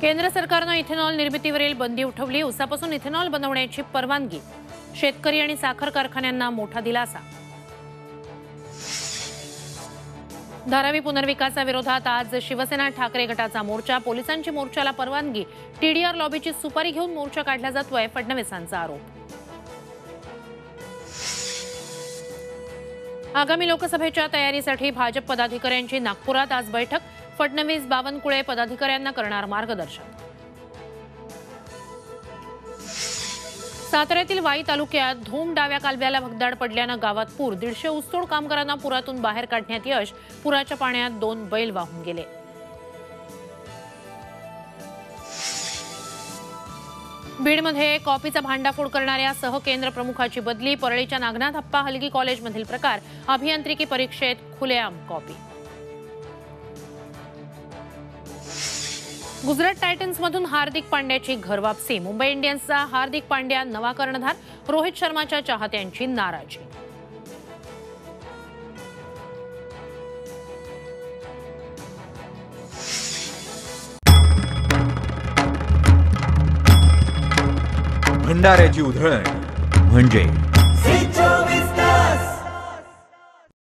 केंद्र सरकारने इथेनॉल निर्मितीवरील बंदी उठवली। उसापासून इथेनॉल बनवण्याची परवानगी। शेतकरी आणि साखर कारखान्यांना मोठा दिलासा। धारावी पुनर्विकासाविरोधात आज शिवसेना ठाकरे गटाचा मोर्चा। पोलिसांची मोर्चाला परवानगी। टीडीआर लॉबीची सुपारी घेऊन मोर्चा काढला जातोय, फडणवीसांचा आरोप। आगामी लोकसभेच्या तयारीसाठी भाजप पदाधिकाऱ्यांची नागपुरात आज बैठक। फडणवीस बावनकुळे पदाधिकाऱ्यांना करणार मार्गदर्शन। साताऱ्यातील वाई तालुक्यात धूम डाव्या कालव्याला भगदाड पडल्यानं गावात पूर। 150 ऊसतोड कामगारांना पुरातून बाहेर काढण्यात यश। पुराच्या पाण्यात 2 बैल वाहून गेले। बीडमध्ये कॉपीचा भांडाफोड करणाऱ्या सहकेंद्र प्रमुखाची बदली। परळीच्या नागनाथ अप्पा हलगी कॉलेजमधील प्रकार। अभियांत्रिकी परीक्षेत खुलेआम कॉपी। गुजरात टायटन्समधून हार्दिक पांड्याची घरवापसी। मुंबई इंडियन्सचा हार्दिक पांड्या नवा कर्णधार। रोहित शर्माच्या चाहत्यांची नाराजी। भंडाऱ्याची उधळण म्हणजे